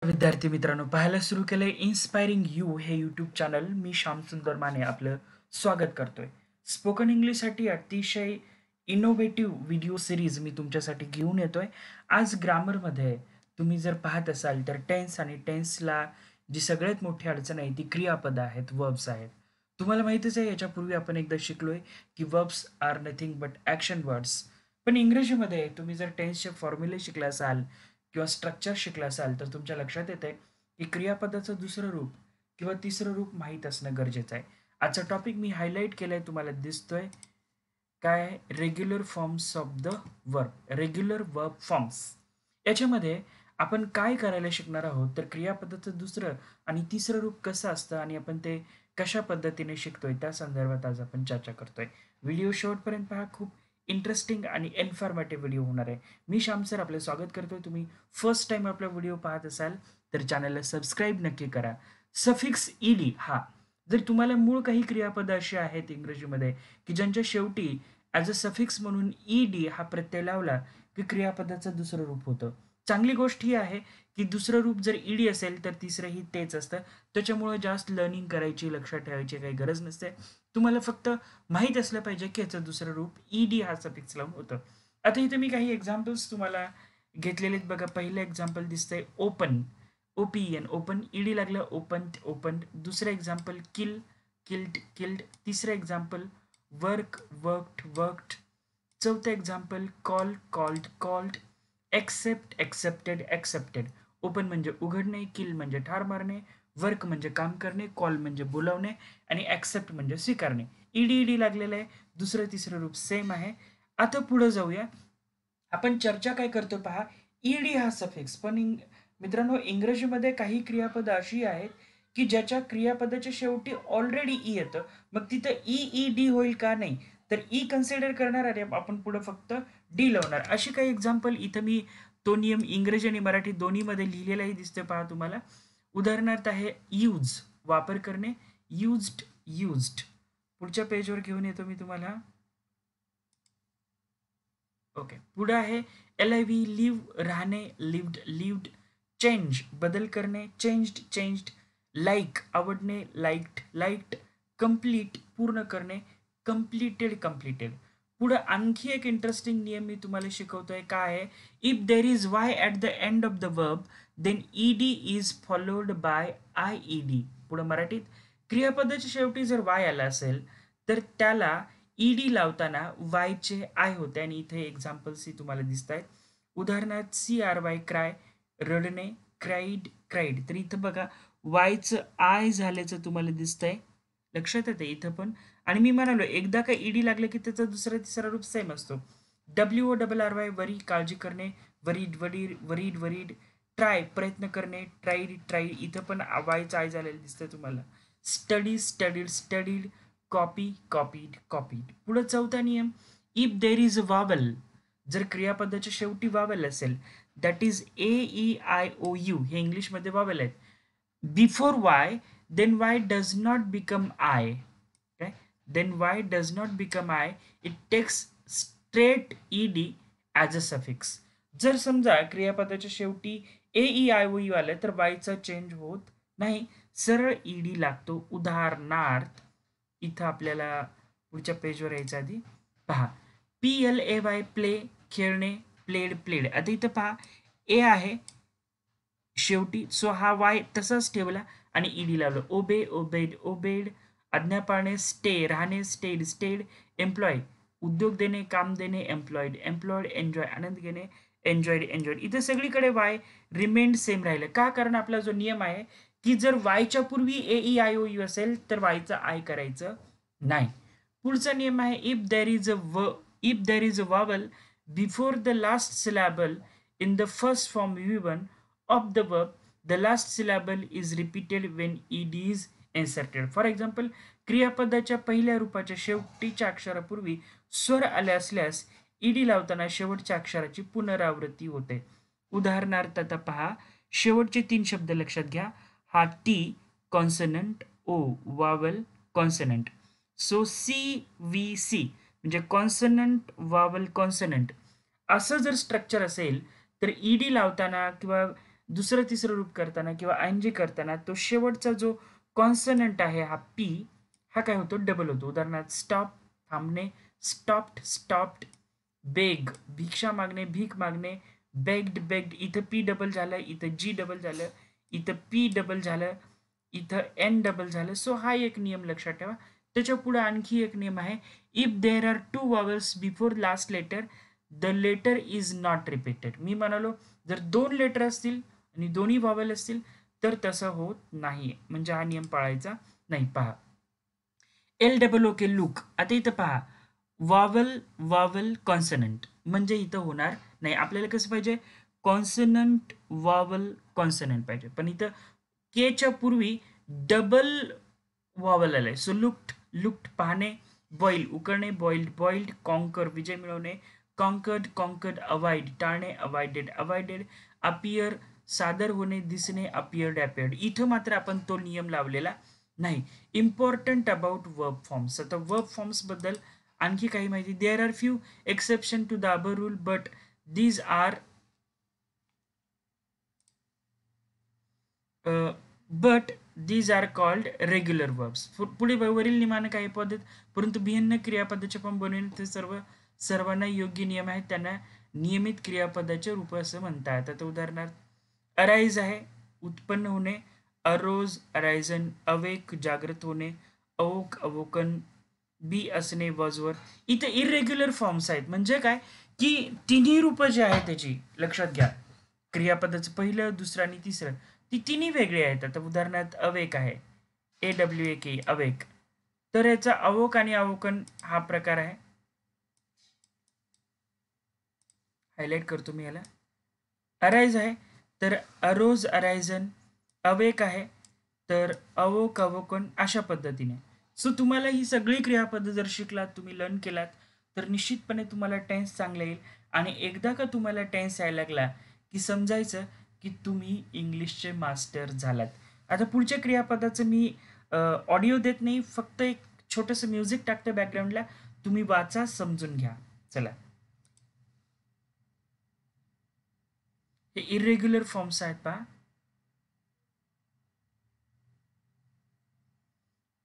विद्यार्थी मित्रांनो, पाहायला सुरू केलंय इन्स्पायरिंग यू हे यूट्यूब चॅनल. मी श्याम सुंदर माने आपलं स्वागत करतोय. स्पोकन इंग्लिशसाठी अतिशय इनोव्हेटिव्ह व्हिडिओ सिरीज मी तुमच्यासाठी घेऊन येतोय. आज ग्रामरमध्ये तुम्ही जर पाहत असाल तर टेन्स आणि टेन्सला जी सगळ्यात मोठी अडचण आहे ती क्रियापद आहेत, वर्ब्स आहेत. तुम्हाला माहितीच आहे, याच्यापूर्वी आपण एकदा शिकलोय की verbs are nothing but action words. पण इंग्रजीमध्ये तुम्ही जर टेन्सचे फॉर्म्युले शिकला असाल किंवा स्ट्रक्चर शिकला असाल तर तुमच्या लक्षात येते की क्रियापदाचं दुसरं रूप किंवा तिसरं रूप माहीत असणं गरजेचं आहे. आजचा टॉपिक मी हायलाईट केलाय, तुम्हाला दिसतोय काय? Regular forms of the verb, regular verb forms. याच्यामध्ये आपण काय करायला शिकणार आहोत तर क्रियापदाचं दुसरं आणि तिसरं रूप कसं असतं आणि आपण ते कशा पद्धतीने शिकतोय त्या संदर्भात आज आपण चर्चा करतोय. व्हिडिओ शेवटपर्यंत पहा, खूप इंटरेस्टिंग आणि इन्फॉर्मेटिव्ह व्हिडिओ होणार आहे. मी श्याम सर आपलं स्वागत करतोय. तुम्ही फर्स्ट टाइम आपला व्हिडिओ पाहत असाल तर चॅनलला सबस्क्राईब नक्की करा. सफिक्स ईडी हा, जर तुम्हाला मूळ काही क्रियापद अशी आहेत इंग्रजीमध्ये की ज्यांच्या शेवटी ॲज अ सफिक्स म्हणून ईडी हा प्रत्यय लावला की क्रियापदाचं दुसरं रूप होतं. चांगली गोष्ट ही आहे की दुसरं रूप जर ईडी असेल तर तिसरंही तेच असतं. त्याच्यामुळे जास्त लर्निंग करायची, लक्षात ठेवायची काही गरज नसते. तुम्हाला फक्त माहीत असलं पाहिजे की याचं दुसरं रूप ईडी हा सफिक्स लावून होतं. आता इथे मी काही एक्झाम्पल्स तुम्हाला घेतलेले आहेत बघा. पहिलं एक्झाम्पल दिसतंय ओपन, ओपीएन, ओपन, ईडी लागलं, ओपन, ओपन. दुसरं एक्झाम्पल किल, किल्ड, किल्ड. तिसरं एक्झाम्पल वर्क, वर्कड, वर्कड. चौथं example call, called, called. Accept, accepted, accepted. Open म्हणजे उघडणे, किल म्हणजे ठार मारणे, वर्क म्हणजे काम करणे, कॉल म्हणजे बोलावणे आणि ॲक्सेप्ट म्हणजे स्वीकारणे. ईडी ईडी लागलेलं आहे. दुसरं तिसरं रूप सेम आहे. आता पुढे जाऊया. आपण चर्चा काय करतो पहा, ईडी हा सफिक्स. पण मित्रांनो, इंग्रजीमध्ये काही क्रियापद अशी आहेत की ज्याच्या क्रियापदाच्या शेवटी ऑलरेडी ई येतं. मग तिथं ई ई डी होईल का? नाही. तर ई कन्सिडर करणार आणि आपण पुढे फक्त डी लावणार. अशी काही एक्झाम्पल इथं मी तो नियम इंग्रजी आणि मराठी दोन्हीमध्ये लिहिलेलाही दिसतोय पहा तुम्हाला. उदाहरणार्थ आहे यूज, वापर करणे, युज्ड, युज्ड. पुढच्या पेजवर घेऊन येतो मी तुम्हाला. ओके, पुढे आहे एल आय व्ही, लिव्ह, राहणे, लिव्ड, लिव्ड. चेंज, बदल करणे, चेंज्ड, चेंज्ड. लाईक, आवडणे, लाईक्ड, लाईक्ड. कम्प्लीट, पूर्ण करणे, कम्प्लिटेड, कम्प्लिटेड. पुढे आणखी एक इंटरेस्टिंग नियम मी तुम्हाला शिकवतोय. काय आहे? If there is Y at the end of the verb then E D is followed by I E D. पुढे मराठीत क्रियापदाच्या शेवटी जर वाय आला असेल तर त्याला ईडी लावताना वायचे आय होते आणि इथे एक्झाम्पल्सही तुम्हाला दिसत आहेत. उदाहरणार्थ सी आर वाय, क्राय, रडणे, क्राईड, क्राईड. तर इथं बघा वायचं आय झाल्याचं तुम्हाला दिसतंय. लक्षात येते इथं पण. आणि मी म्हणालो एकदा का ईडी लागलं की त्याचा दुसरा तिसरा रूप सेम असतो. W O double R Y, worry, काळजी करणे, worried, worried, worried, worried. Try, प्रयत्न करणे, ट्राईड, ट्राईड. इथं पण वायचं आय झालेलं दिसतंय तुम्हाला. Study, studied, studied. Copy, copied, copied. पुढे चौथा नियम, if there is a vowel, जर क्रियापदाच्या शेवटी वावल असेल, that is A E I O U, हे इंग्लिशमध्ये वावल आहेत, before Y, then Y does not become I. काय? Then Y does not become I, it takes straight E D as a suffix. जर समजा क्रियापदाच्या शेवटी A E I O U आलं तर वायचा चेंज होत नाही, सरळ ई डी लागतो. उदाहरणार्थ इथं आपल्याला पुढच्या पेजवर यायच्या आधी पहा, P L A Y, play, खेळणे, प्लेड, प्लेड. आता इथं पहा ए आहे शेवटी, सो हा वाय तसाच ठेवला आणि ईडी लावलं. ओबे, ओबेड, ओबेड. आज्ञा पाळणे, स्टे, राहणे, स्टेड, स्टेड. एम्प्लॉय, उद्योग देणे, काम देणे, एम्प्लॉईड, एम्प्लॉईड. एन्जॉय, आनंद घेणे, एन्जॉईड, एन्जॉईड. इथं सगळीकडे वाय रिमेंड सेम राहिलं. का? कारण आपला जो नियम आहे की जर वायच्या पूर्वी A E I O U असेल तर वायचं आय करायचं नाही. पुढचा नियम आहे if there is a vowel before the last syllable in the first form V one of the verb, the last syllable is repeated when ed is inserted. For example, क्रियापदाच्या पहिल्या रूपाच्या शेवटीच्या अक्षरापूर्वी स्वर आले असल्यास ईडी लावताना शेवटच्या अक्षराची पुनरावृत्ती होते. उदाहरणार्थ आता पहा, शेवटचे 3 शब्द लक्षात घ्या. हा T consonant, O vowel consonant. So C V C म्हणजे कॉन्सनंट वावल कॉन्सनंट. असं जर स्ट्रक्चर असेल तर ईडी लावताना किंवा दुसरं तिसरं रूप करताना किंवा आयएनजी करताना तो शेवटचा जो कॉन्सनंट आहे हा पी, हा काय होतो, डबल होतो. उदाहरणार्थ स्टॉप, थांबणे, स्टॉप्ड, स्टॉप्ड. बेग, भिक्षा मागणे, भीक मागणे. Bagged, bagged. इथं पी डबल झालं, इथं जी डबल झालं, इथं पी डबल झालं, इथं एन डबल झालं. सो हा एक नियम लक्षात ठेवा. त्याच्या पुढे आणखी एक नियम आहे, if there are two vowels before last letter the letter is not repeated. मी म्हणालो जर दोन लेटर असतील आणि दोन्ही वॉवल असतील तर तसं होत नाही, म्हणजे हा नियम पाळायचा नाही. पहा, एल डबल ओ के लुक. आता इथं पहा, वावल वावल कॉन्सनंट, म्हणजे इथं होणार नाही. आपल्याला कसं पाहिजे, कॉन्सनंट वावल कॉन्सनंट पाहिजे, पण इथं केच्या पूर्वी डबल वावल आलाय. So looked, looked. पाहणे, बॉईल उकळणे, बॉइल्ड, बॉइल्ड. कॉन्कर विजय मिळवणे, कॉन्कर्ड, कॉन्कर्ड. अवॉइड टाळणे, अवॉइडेड, अवॉइडेड. अपियर सादर होणे, दिसणे, अपियर्ड, अपियर्ड. इथं मात्र आपण तो नियम लावलेला नाही. Important about verb forms. आता वर्ब फॉर्म्स बद्दल आणखी काही माहिती. There are few exception to the above rule but these are but these are called regular verbs. पुढे वरील नियमानं काही पद्धत परंतु भिन्न क्रियापदाचे पण बनवणे ते सर्वांना योग्य नियम आहेत, त्यांना नियमित क्रियापदाचे रूप असं म्हणतात. आता उदाहरणार्थ अराईज आहे उत्पन्न होणे, अरोज अरायझन, अवेक जागृत होणे, अवोक अवोकन, बी असणे वॉजवर. इथे इरेग्युलर फॉर्म्स आहेत, म्हणजे काय की तिन्ही रूप जे आहे त्याची लक्षात घ्या, क्रियापदाचं पहिलं दुसरं आणि तिसरं, ती तिन्ही वेगळी आहेत. आता उदाहरणार्थ अवेक आहे, AWAK अवेक, तर याचा अवोक आणि अवोकन हा प्रकार आहे. हायलाइट करतो मी याला. अराईज आहे तर अरोज अरायझन, अवेक आहे तर अवोक अवोकन, अशा पद्धतीने. सो तुम्हाला ही सगळी क्रियापद जर शिकलात, तुम्ही लर्न केलात, तर निश्चितपणे तुम्हाला टेन्स चांगला येईल. आणि एकदा का तुम्हाला टेन्स यायला लागला की समजायचं की तुम्ही इंग्लिशचे मास्टर झालात. आता पुढच्या क्रियापदाचं मी ऑडिओ देत नाही, फक्त एक छोटंसं म्युझिक टाकतं बॅकग्राऊंडला, तुम्ही वाचा, समजून घ्या. चला, हे इरेग्युलर फॉर्म्स आहेत पहा.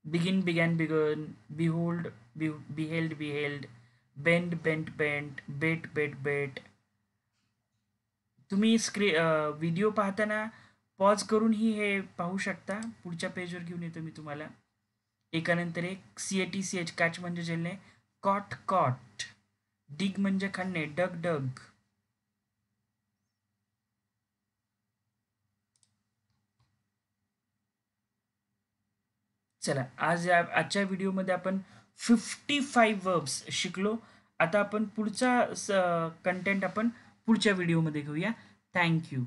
Begin began begun, behold beheld beheld, bend bent bent, bet bet bet. तुम्ही व्हिडिओ पाहताना पॉज करूनही हे पाहू शकता. पुढच्या पेजवर घेऊन येतो मी तुम्हाला. एकानंतर एक. CATCH कॅच म्हणजे झेलणे, कॉट कॉट, डिग म्हणजे खणणे, डग डग. चला, आजच्या व्हिडिओमध्ये आपण 55 वर्ब्स शिकलो. आता आपण पुढचा कंटेंट आपण पुढच्या व्हिडिओमध्ये घेऊया. थँक्यू.